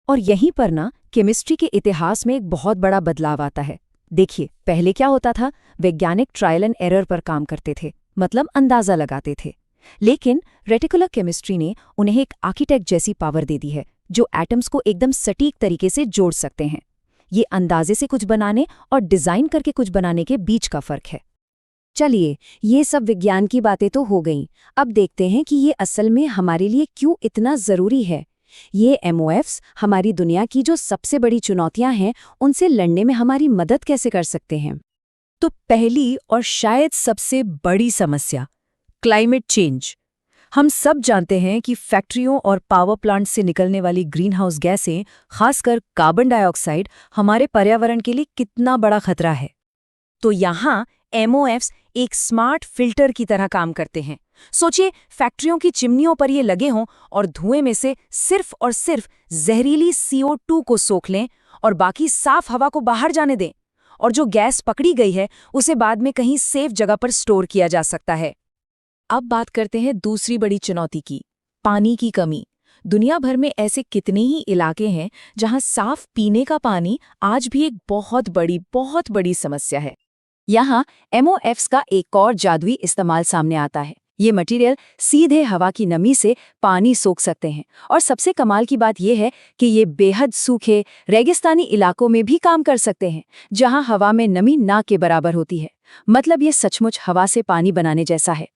और यहीं पर ना केमिस्ट्री के इतिहास में एक बहुत बड़ा बदलाव आता है। देखिए, पहले क्या होता था, वैज्ञानिक ट्रायल एंड एरर पर काम करते थे, मतलब अंदाजा लगाते थे। लेकिन रेटिकुलर केमिस्ट्री ने उन्हें एक आर्किटेक्ट जैसी पावर दे दी है, जो एटम्स को एकदम सटीक तरीके से जोड़ सकते हैं। ये अंदाजे से कुछ बनाने और डिजाइन करके कुछ बनाने के बीच का फर्क है। चलिए, ये सब विज्ञान की बातें तो हो गईं। अब देखते हैं कि ये असल में हमारे लिए क्यों इतना जरूरी है। ये MOFs हमारी दुनिया की जो सबसे बड़ी चुनौतियां हैं, उनसे लड़ने में हमारी मदद कैसे कर सकते हैं। तो पहली और शायद सबसे बड़ी समस्या, क्लाइमेट चेंज। हम सब जानते हैं कि फैक्ट्रियों और पावर प्लांट से निकलने वाली ग्रीन हाउस गैसें, खासकर कार्बन डाइऑक्साइड, हमारे पर्यावरण के लिए कितना बड़ा खतरा है। तो यहाँ MOFs एक स्मार्ट फिल्टर की तरह काम करते हैं। सोचिए, फैक्ट्रियों की चिमनियों पर ये लगे हों और धुएं में से सिर्फ और सिर्फ जहरीली CO2 को सोख लें और बाकी साफ हवा को बाहर जाने दें। और जो गैस पकड़ी गई है उसे बाद में कहीं सेफ जगह पर स्टोर किया जा सकता है। अब बात करते हैं दूसरी बड़ी चुनौती की, पानी की कमी। दुनिया भर में ऐसे कितने ही इलाके हैं जहां साफ पीने का पानी आज भी एक बहुत बड़ी समस्या है। यहाँ MOFs का एक और जादुई इस्तेमाल सामने आता है। ये मटेरियल सीधे हवा की नमी से पानी सोख सकते हैं, और सबसे कमाल की बात यह है कि ये बेहद सूखे रेगिस्तानी इलाकों में भी काम कर सकते हैं, जहां हवा में नमी ना के बराबर होती है। मतलब ये सचमुच हवा से पानी बनाने जैसा है।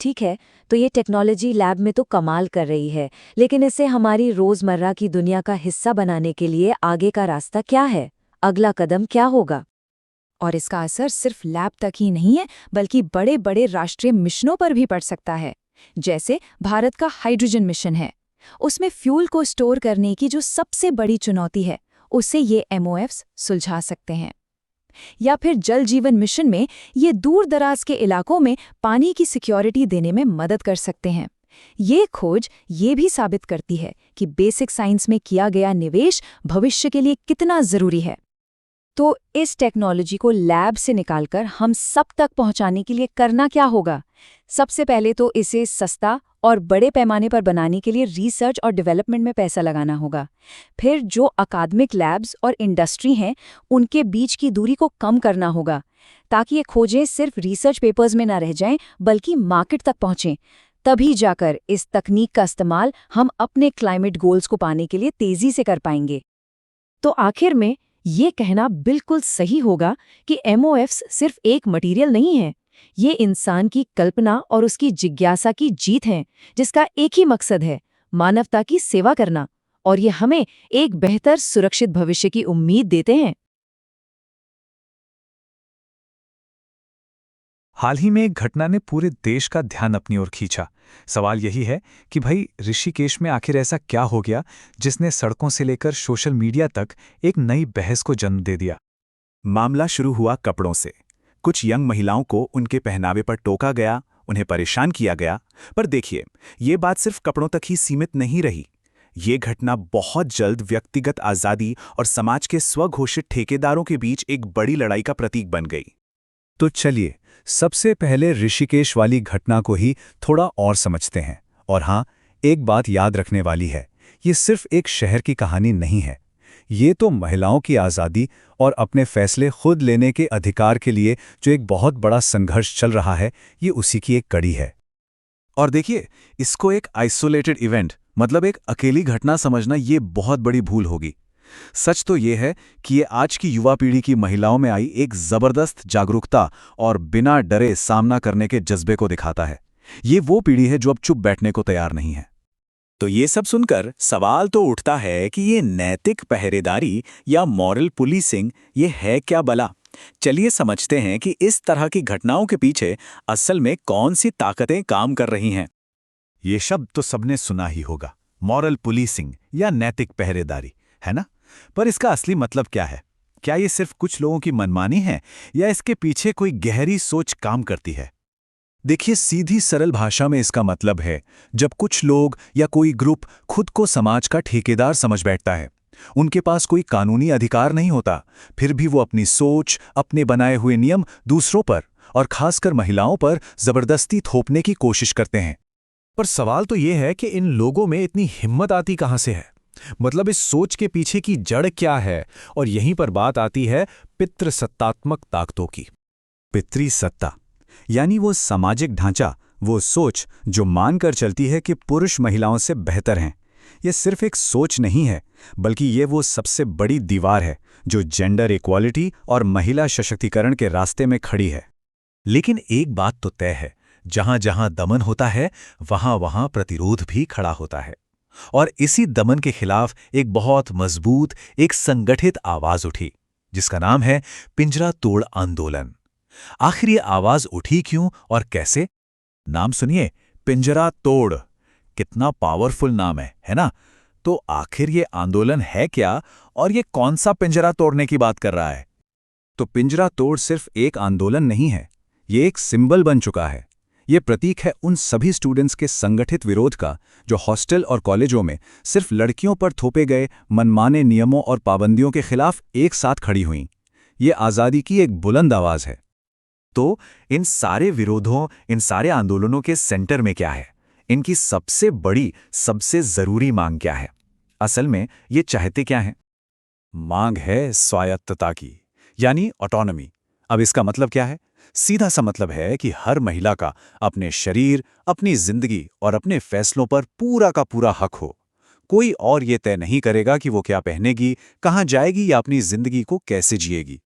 ठीक है, तो ये टेक्नोलॉजी लैब में तो कमाल कर रही है, लेकिन इसे हमारी रोजमर्रा की दुनिया का हिस्सा बनाने के लिए आगे का रास्ता क्या है? अगला कदम क्या होगा? और इसका असर सिर्फ लैब तक ही नहीं है, बल्कि बड़े बड़े राष्ट्रीय मिशनों पर भी पड़ सकता है। जैसे भारत का हाइड्रोजन मिशन है, उसमें फ्यूल को स्टोर करने की जो सबसे बड़ी चुनौती है, उसे ये MOFs सुलझा सकते हैं। या फिर जल जीवन मिशन में ये दूर दराज के इलाकों में पानी की सिक्योरिटी देने में मदद कर सकते हैं। ये खोज ये भी साबित करती है कि बेसिक साइंस में किया गया निवेश भविष्य के लिए कितना जरूरी है। तो इस टेक्नोलॉजी को लैब से निकालकर हम सब तक पहुंचाने के लिए करना क्या होगा? सबसे पहले तो इसे सस्ता और बड़े पैमाने पर बनाने के लिए रिसर्च और डेवलपमेंट में पैसा लगाना होगा। फिर जो अकादमिक लैब्स और इंडस्ट्री हैं, उनके बीच की दूरी को कम करना होगा, ताकि ये खोजें सिर्फ रिसर्च पेपर्स में ना रह जाएं, बल्कि मार्केट तक पहुंचें। तभी जाकर इस तकनीक का इस्तेमाल हम अपने क्लाइमेट गोल्स को पाने के लिए तेजी से कर पाएंगे। तो आखिर में ये कहना बिल्कुल सही होगा कि MOFs सिर्फ एक मटेरियल नहीं है, ये इंसान की कल्पना और उसकी जिज्ञासा की जीत है, जिसका एक ही मकसद है, मानवता की सेवा करना, और ये हमें एक बेहतर सुरक्षित भविष्य की उम्मीद देते हैं। हाल ही में एक घटना ने पूरे देश का ध्यान अपनी ओर खींचा। सवाल यही है कि भाई, ऋषिकेश में आखिर ऐसा क्या हो गया जिसने सड़कों से लेकर सोशल मीडिया तक एक नई बहस को जन्म दे दिया। मामला शुरू हुआ कपड़ों से। कुछ यंग महिलाओं को उनके पहनावे पर टोका गया, उन्हें परेशान किया गया। पर देखिए, ये बात सिर्फ कपड़ों तक ही सीमित नहीं रही। ये घटना बहुत जल्द व्यक्तिगत आज़ादी और समाज के स्वघोषित ठेकेदारों के बीच एक बड़ी लड़ाई का प्रतीक बन गई। तो चलिए, सबसे पहले ऋषिकेश वाली घटना को ही थोड़ा और समझते हैं। और हाँ, एक बात याद रखने वाली है, ये सिर्फ एक शहर की कहानी नहीं है। ये तो महिलाओं की आज़ादी और अपने फैसले खुद लेने के अधिकार के लिए जो एक बहुत बड़ा संघर्ष चल रहा है, ये उसी की एक कड़ी है। और देखिए, इसको एक आइसोलेटेड इवेंट, मतलब एक अकेली घटना समझना, ये बहुत बड़ी भूल होगी। सच तो ये है कि ये आज की युवा पीढ़ी की महिलाओं में आई एक जबरदस्त जागरूकता और बिना डरे सामना करने के जज्बे को दिखाता है। ये वो पीढ़ी है जो अब चुप बैठने को तैयार नहीं है। तो ये सब सुनकर सवाल तो उठता है कि ये नैतिक पहरेदारी या मॉरल पुलिसिंग ये है क्या भला? चलिए समझते हैं कि इस तरह की घटनाओं के पीछे असल में कौन सी ताकतें काम कर रही हैं। ये शब्द तो सबने सुना ही होगा, मॉरल पुलिसिंग या नैतिक पहरेदारी, है ना? पर इसका असली मतलब क्या है? क्या ये सिर्फ कुछ लोगों की मनमानी है या इसके पीछे कोई गहरी सोच काम करती है? देखिए, सीधी सरल भाषा में इसका मतलब है, जब कुछ लोग या कोई ग्रुप खुद को समाज का ठेकेदार समझ बैठता है। उनके पास कोई कानूनी अधिकार नहीं होता, फिर भी वो अपनी सोच, अपने बनाए हुए नियम दूसरों पर और खासकर महिलाओं पर जबरदस्ती थोपने की कोशिश करते हैं। पर सवाल तो ये है कि इन लोगों में इतनी हिम्मत आती कहाँ से है? मतलब इस सोच के पीछे की जड़ क्या है? और यहीं पर बात आती है पितृसत्तात्मक ताकतों की। पितृ सत्ता यानी वो सामाजिक ढांचा, वो सोच जो मानकर चलती है कि पुरुष महिलाओं से बेहतर हैं। ये सिर्फ एक सोच नहीं है, बल्कि ये वो सबसे बड़ी दीवार है जो जेंडर इक्वालिटी और महिला सशक्तिकरण के रास्ते में खड़ी है। लेकिन एक बात तो तय है, जहां जहां दमन होता है, वहां वहां प्रतिरोध भी खड़ा होता है। और इसी दमन के खिलाफ एक बहुत मजबूत, एक संगठित आवाज उठी, जिसका नाम है पिंजरा तोड़ आंदोलन। आखिर ये आवाज उठी क्यों और कैसे? नाम सुनिए, पिंजरा तोड़। कितना पावरफुल नाम है ना? तो आखिर ये आंदोलन है क्या और ये कौन सा पिंजरा तोड़ने की बात कर रहा है? तो पिंजरा तोड़ सिर्फ एक आंदोलन नहीं है, ये एक सिंबल बन चुका है। ये प्रतीक है उन सभी स्टूडेंट्स के संगठित विरोध का जो हॉस्टल और कॉलेजों में सिर्फ लड़कियों पर थोपे गए मनमाने नियमों और पाबंदियों के खिलाफ एक साथ खड़ी हुईं। ये आज़ादी की एक बुलंद आवाज़ है। तो इन सारे विरोधों, इन सारे आंदोलनों के सेंटर में क्या है? इनकी सबसे बड़ी, सबसे जरूरी मांग क्या है? असल में ये चाहते क्या हैं? मांग है स्वायत्तता की, यानी ऑटोनॉमी। अब इसका मतलब क्या है? सीधा सा मतलब है कि हर महिला का अपने शरीर, अपनी जिंदगी और अपने फैसलों पर पूरा का पूरा हक हो। कोई और ये तय नहीं करेगा कि वो क्या पहनेगी, कहाँ जाएगी या अपनी जिंदगी को कैसे जिएगी।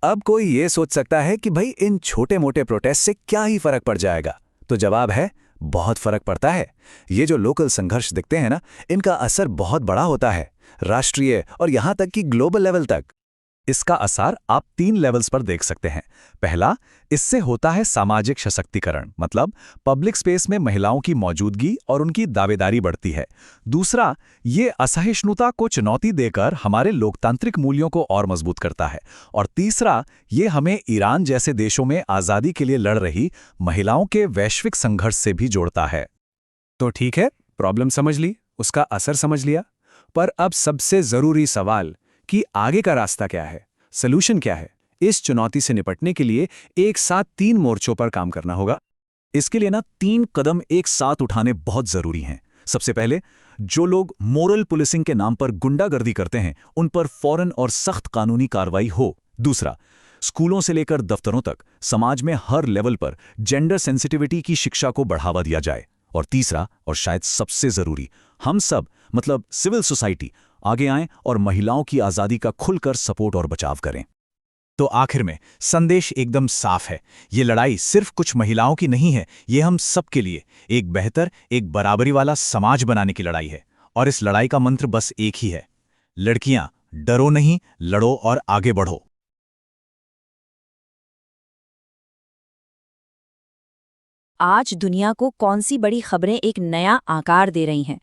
अब कोई ये सोच सकता है कि भाई इन छोटे मोटे प्रोटेस्ट से क्या ही फर्क पड़ जाएगा? तो जवाब है, बहुत फर्क पड़ता है। ये जो लोकल संघर्ष दिखते हैं ना, इनका असर बहुत बड़ा होता है, राष्ट्रीय और यहां तक कि ग्लोबल लेवल तक। इसका असर आप 3 लेवल्स पर देख सकते हैं। पहला, इससे होता है सामाजिक सशक्तिकरण, मतलब पब्लिक स्पेस में महिलाओं की मौजूदगी और उनकी दावेदारी बढ़ती है। दूसरा, ये असहिष्णुता को चुनौती देकर हमारे लोकतांत्रिक मूल्यों को और मजबूत करता है। और तीसरा, ये हमें ईरान जैसे देशों में आज़ादी के लिए लड़ रही महिलाओं के वैश्विक संघर्ष से भी जोड़ता है। तो ठीक है, प्रॉब्लम समझ ली, उसका असर समझ लिया, पर अब सबसे जरूरी सवाल कि आगे का रास्ता क्या है, सॉल्यूशन क्या है? इस चुनौती से निपटने के लिए एक साथ 3 मोर्चों पर काम करना होगा। इसके लिए 3 कदम एक साथ उठाने बहुत जरूरी हैं। सबसे पहले, जो लोग मोरल पुलिसिंग के नाम पर गुंडागर्दी करते हैं, उन पर फौरन और सख्त कानूनी कार्रवाई हो। दूसरा, स्कूलों से लेकर दफ्तरों तक समाज में हर लेवल पर जेंडर सेंसिटिविटी की शिक्षा को बढ़ावा दिया जाए। और तीसरा, और शायद सबसे जरूरी, हम सब मतलब सिविल सोसाइटी आगे आएं और महिलाओं की आज़ादी का खुलकर सपोर्ट और बचाव करें। तो आखिर में संदेश एकदम साफ है, ये लड़ाई सिर्फ कुछ महिलाओं की नहीं है, ये हम सबके लिए एक बेहतर, एक बराबरी वाला समाज बनाने की लड़ाई है। और इस लड़ाई का मंत्र बस एक ही है, लड़कियां डरो नहीं, लड़ो और आगे बढ़ो। आज दुनिया को कौन सी बड़ी खबरें एक नया आकार दे रही हैं?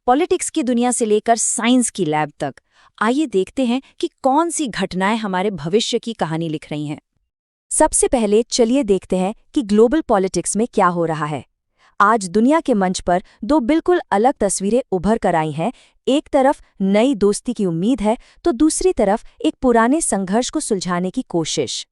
पॉलिटिक्स की दुनिया से लेकर साइंस की लैब तक। आइए देखते हैं कि कौन सी घटनाएं हमारे भविष्य की कहानी लिख रही हैं। सबसे पहले चलिए देखते हैं कि ग्लोबल पॉलिटिक्स में क्या हो रहा है। आज दुनिया के मंच पर दो बिल्कुल अलग तस्वीरें उभर कर आई हैं। एक तरफ नई दोस्ती की उम्मीद है तो दूसरी तरफ एक पुराने संघर्ष को सुलझाने की कोशिश।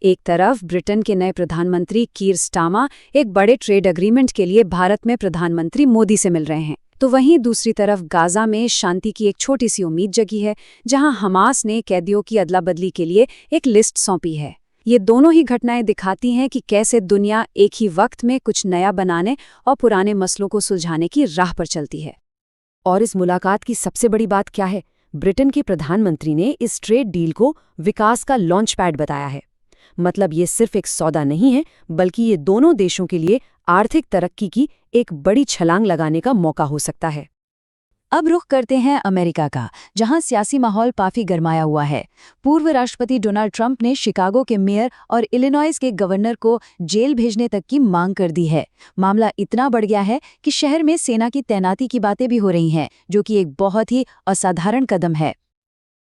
एक तरफ ब्रिटेन के नए प्रधानमंत्री कीर स्टारमर एक बड़े ट्रेड एग्रीमेंट के लिए भारत में प्रधानमंत्री मोदी से मिल रहे हैं, तो वहीं दूसरी तरफ गाजा में शांति की एक छोटी सी उम्मीद जगी है, जहां हमास ने कैदियों की अदला बदली के लिए एक लिस्ट सौंपी है। ये दोनों ही घटनाएं दिखाती हैं कि कैसे दुनिया एक ही वक्त में कुछ नया बनाने और पुराने मसलों को सुलझाने की राह पर चलती है। और इस मुलाकात की सबसे बड़ी बात क्या है? ब्रिटेन के प्रधानमंत्री ने इस ट्रेड डील को विकास का लॉन्च पैड बताया है। मतलब ये सिर्फ एक सौदा नहीं है, बल्कि ये दोनों देशों के लिए आर्थिक तरक्की की एक बड़ी छलांग लगाने का मौका हो सकता है। अब रुख करते हैं अमेरिका का, जहां सियासी माहौल काफी गरमाया हुआ है। पूर्व राष्ट्रपति डोनाल्ड ट्रंप ने शिकागो के मेयर और इलिनॉइस के गवर्नर को जेल भेजने तक की मांग कर दी है। मामला इतना बढ़ गया है कि शहर में सेना की तैनाती की बातें भी हो रही हैं, जो कि एक बहुत ही असाधारण कदम है।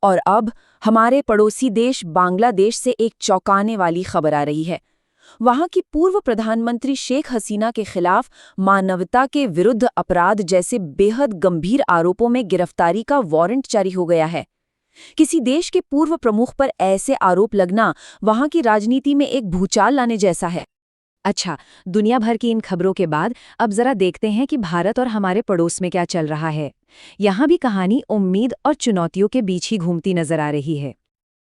और अब हमारे पड़ोसी देश बांग्लादेश से एक चौंकाने वाली खबर आ रही है। वहां की पूर्व प्रधानमंत्री शेख हसीना के खिलाफ मानवता के विरुद्ध अपराध जैसे बेहद गंभीर आरोपों में गिरफ्तारी का वारंट जारी हो गया है। किसी देश के पूर्व प्रमुख पर ऐसे आरोप लगना वहां की राजनीति में एक भूचाल लाने जैसा है। अच्छा, दुनिया भर की इन खबरों के बाद अब जरा देखते हैं कि भारत और हमारे पड़ोस में क्या चल रहा है। यहाँ भी कहानी उम्मीद और चुनौतियों के बीच ही घूमती नजर आ रही है।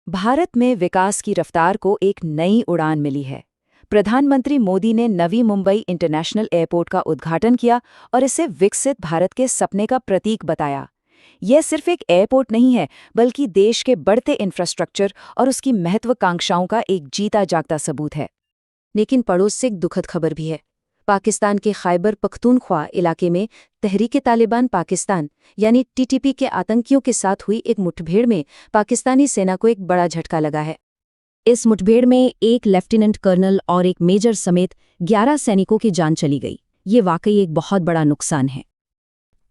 भारत में विकास की रफ्तार को एक नई उड़ान मिली है। प्रधानमंत्री मोदी ने नवी मुंबई इंटरनेशनल एयरपोर्ट का उद्घाटन किया और इसे विकसित भारत के सपने का प्रतीक बताया। यह सिर्फ एक एयरपोर्ट नहीं है, बल्कि देश के बढ़ते इंफ्रास्ट्रक्चर और उसकी महत्वाकांक्षाओं का एक जीता जागता सबूत है। लेकिन पड़ोस से एक दुखद खबर भी है। पाकिस्तान के खैबर पख्तूनख्वा इलाके में तहरीक-ए-तालिबान पाकिस्तान यानी टीटीपी के आतंकियों के साथ हुई एक मुठभेड़ में पाकिस्तानी सेना को एक बड़ा झटका लगा है। इस मुठभेड़ में एक लेफ्टिनेंट कर्नल और एक मेजर समेत 11 सैनिकों की जान चली गई। ये वाकई एक बहुत बड़ा नुकसान है।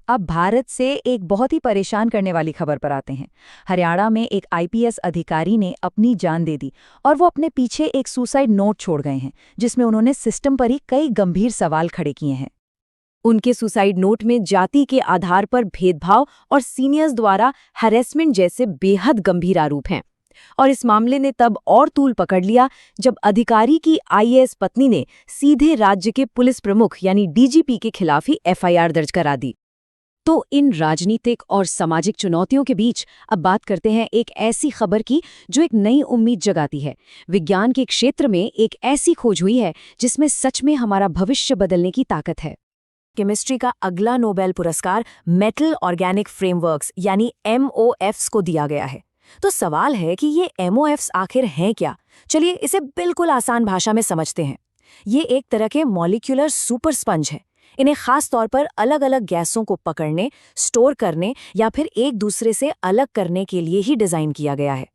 अब भारत से एक बहुत ही परेशान करने वाली खबर पर आते हैं। हरियाणा में एक आईपीएस अधिकारी ने अपनी जान दे दी और वो अपने पीछे एक सुसाइड नोट छोड़ गए हैं, जिसमें उन्होंने सिस्टम पर ही कई गंभीर सवाल खड़े किए हैं। उनके सुसाइड नोट में जाति के आधार पर भेदभाव और सीनियर्स द्वारा हैरेसमेंट जैसे बेहद गंभीर आरोप हैं। और इस मामले ने तब और तूल पकड़ लिया जब अधिकारी की आईएएस पत्नी ने सीधे राज्य के पुलिस प्रमुख यानी डीजीपी के खिलाफ ही एफआईआर दर्ज करा दी। तो इन राजनीतिक और सामाजिक चुनौतियों के बीच अब बात करते हैं एक ऐसी खबर की जो एक नई उम्मीद जगाती है। विज्ञान के क्षेत्र में एक ऐसी खोज हुई है जिसमें सच में हमारा भविष्य बदलने की ताकत है। केमिस्ट्री का अगला नोबेल पुरस्कार मेटल ऑर्गेनिक फ्रेमवर्क्स यानी MOFs को दिया गया है। तो सवाल है कि ये MOFs आखिर हैं क्या? चलिए इसे बिल्कुल आसान भाषा में समझते हैं। ये एक तरह के मॉलिक्यूलर सुपर स्पंज है। इन्हें खास तौर पर अलग अलग गैसों को पकड़ने, स्टोर करने या फिर एक दूसरे से अलग करने के लिए ही डिजाइन किया गया है।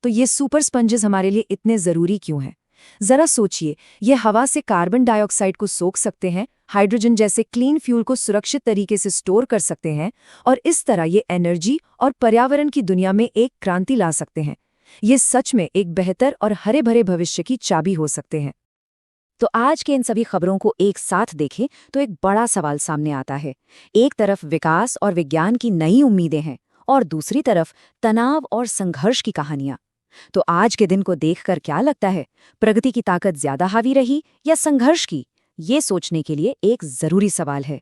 तो ये सुपर स्पंजेस हमारे लिए इतने जरूरी क्यों हैं? जरा सोचिए, ये हवा से कार्बन डाइऑक्साइड को सोख सकते हैं, हाइड्रोजन जैसे क्लीन फ्यूल को सुरक्षित तरीके से स्टोर कर सकते हैं और इस तरह ये एनर्जी और पर्यावरण की दुनिया में एक क्रांति ला सकते हैं। ये सच में एक बेहतर और हरे भरे भविष्य की चाबी हो सकते हैं। तो आज के इन सभी खबरों को एक साथ देखें तो एक बड़ा सवाल सामने आता है। एक तरफ विकास और विज्ञान की नई उम्मीदें हैं और दूसरी तरफ तनाव और संघर्ष की कहानियां। तो आज के दिन को देखकर क्या लगता है, प्रगति की ताकत ज्यादा हावी रही या संघर्ष की? ये सोचने के लिए एक जरूरी सवाल है।